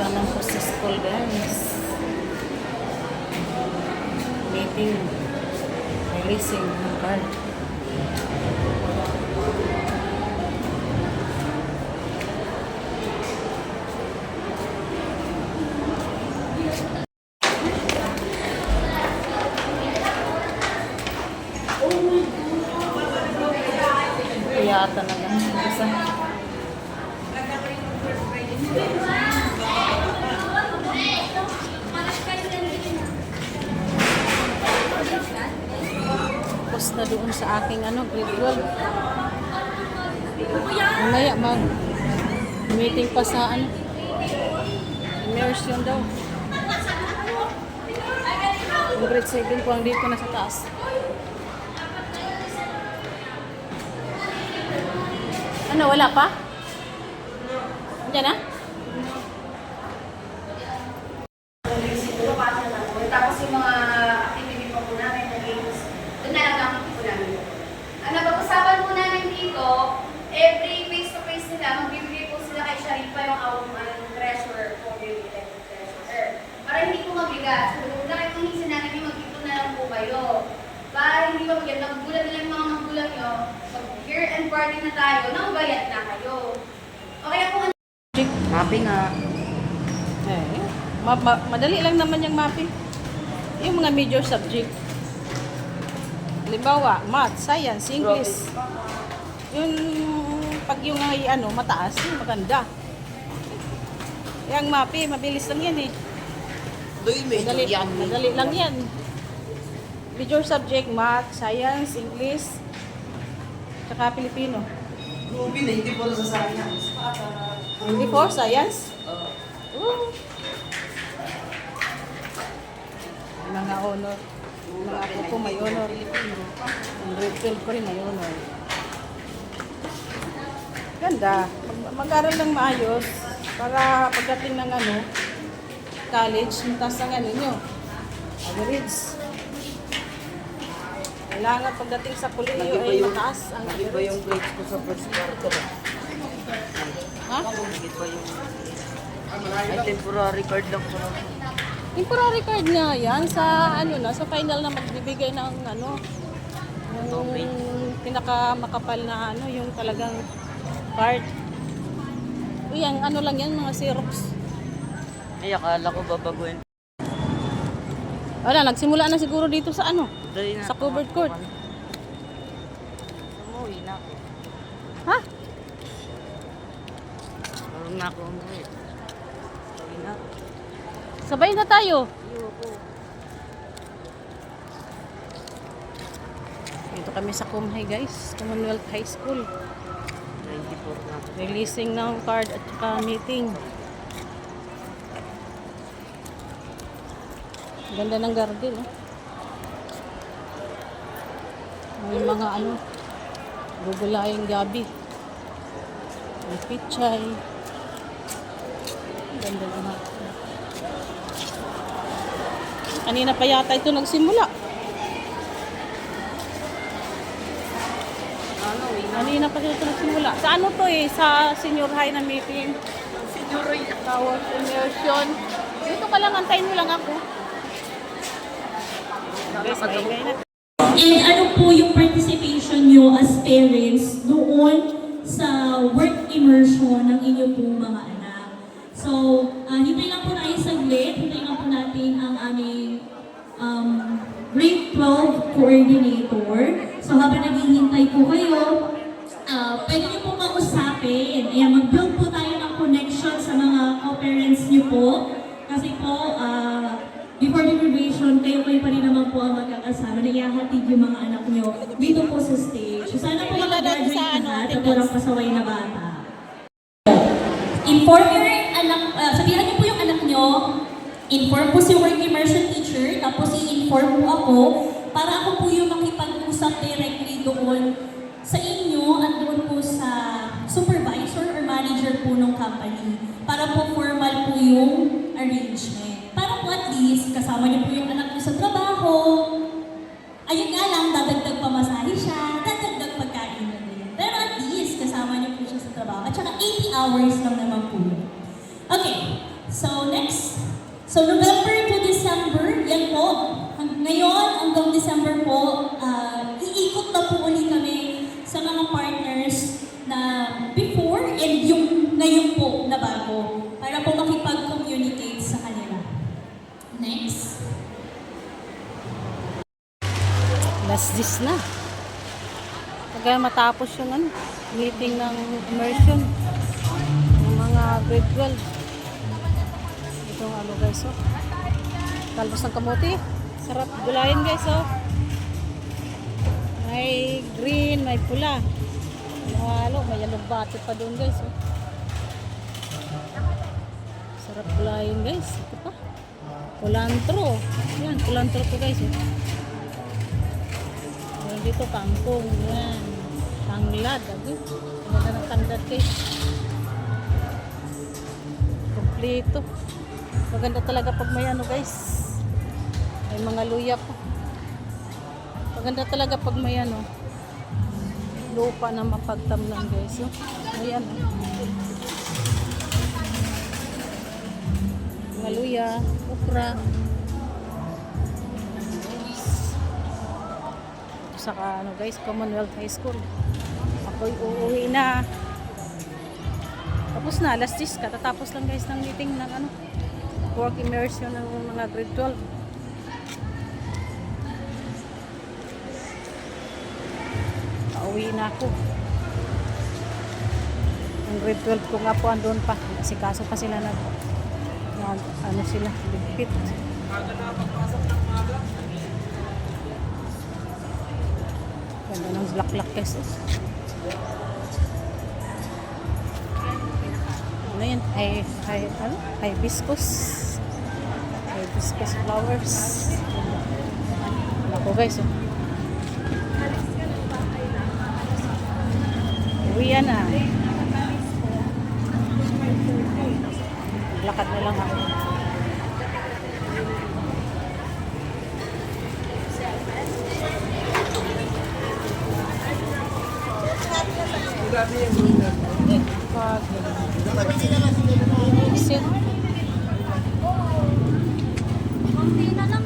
naman po sa school, guys. Meeting. Releasing ng card. Kaya talaga. Isa. Tapos na doon sa aking grade 12. Mamaya meeting pa sa immersion daw. Yung grade 7 ko ang dito na sa taas. Ano, wala pa? Diyan na? Tapos yung mga activity po namin na games, doon na lang ang po namin. Ang napag-usapan po namin dito, every face-to-face nila, magbibigay po sila kay Sharifa yung treasurer po, yung elected treasurer. Para hindi po mabigat. So, kung nakikita namin yung mag-ipon na lang po kayo. Para hindi mabigat, magugulat nila yung mga magulang nyo, year-end party na tayo, naubayat na kayo. O kaya kung Mapping nga. Madali lang naman yung mapping. Yung mga major subject. Halimbawa, math, science, English. Yung pag yung mataas, yung maganda. Yung mapping, mabilis lang yan eh. Madali lang yan. Major subject, math, science, English, tsaka Filipino. Hindi po sa science. Hindi po, science? Mga honor. Mga ako po may honor. Ang grade 12 ko rin may honor. Ganda. Mag-aral lang maayos para pagdating ng college, taas ang nyo. Average. Kailangan pagdating sa kolehiyo ay mataas ang average. Ba yung grades ko sa first quarter? Ha? Nagit ba yung ay temporary card lang ko lang. Temporary card nga yan sa sa final na magbibigay ng yung pinakamakapal na yung talagang card. Yan lang yan, mga Xerox. Ay akala ko babaguhin. Wala, nagsimula na siguro dito sa sa covered court. Umuwi na ako. Ha? Marunong na ako umuwi. Umuwi na. Sabay na tayo. Dito kami sa Kumhay, guys. Commonwealth High School. 94 na ako. Releasing ng card at saka meeting. Ganda ng garden, oh. May mga gugulayang gabi. May pichay. Ganda naman. Kanina pa yata ito nagsimula. Kanina pa ito nagsimula. Sa to sa senior high na meeting. Senior high. Tower immersion. Dito ka lang, antayin mo lang ako. Guys, maingay na. And ano po yung participation nyo as parents doon sa work immersion ng inyo pong mga anak? So, hintay lang po tayo saglit. Hintay lang po natin ang aming grade 12 coordinator. So, habang naghihintay po kayo, pwede nyo po mag-usapin. Ayan, mag-build po tayo ng connection sa mga co-parents nyo po. Kasi po, before the graduation, kayo pa rin naman po ang magkakasama. Naihahatid yung mga anak nyo dito po sa stage. So, sana po mag-graduate lahat at walang pasaway na bata. Inform your anak, sabihan niyo po yung anak nyo, inform po si work immersion teacher, tapos i-inform po ako para ako po yung makipag-usap directly doon sa inyo at doon po sa supervisor or manager po ng company para po formal po yung arrangement. Para po at least kasama niyo po yung anak niyo sa trabaho. Ayun nga lang, dadagdag pamasahe siya, dadagdag pagkain na din. Pero at least kasama niyo po siya sa trabaho. At saka 80 hours lang naman po yun. Okay, So next, so November to December, yan po. Ngayon hanggang December po, iikot na po ulit kami sa mga partners na before and yung ngayon po na bago para po makipag-communicate sa kanila. Next. Last this na. Kaya matapos yung ano, meeting ng immersion ng mga grade 12. Itong ano guys, oh. Talbos ng kamote. Sarap gulayin guys, oh. May green, may pula. Halo, may yellow bati pa doon guys, oh. Sarap gulayin guys. Ito pa. Kulantro. Yan, kulantro to guys, oh. Meron dito kangkong, yan. Tanglad, agad. Maganda ng tanglad guys. Kompleto. Maganda talaga pag may ano guys. May mga luya pa. Maganda talaga pag may ano. Lupa na mapagtamnan guys. Oh. Ayan. Oh. Mga luya, okra. Saka ano guys, Commonwealth High School. Ako'y uuwi na. Tapos na, last days, katatapos lang guys ng meeting ng ano, work immersion ng mga grade 12. Pauwi na ako. Ang grade 12 ko nga po andun pa. Kasi kaso pa sila nag ano sila, ligpit. Ganda ng black guys. Ano yan? Hibiscus. Hibiscus flowers. Ako guys, oh. Uwi yan ah. Lakad na lang ako. Sit. Konti na lang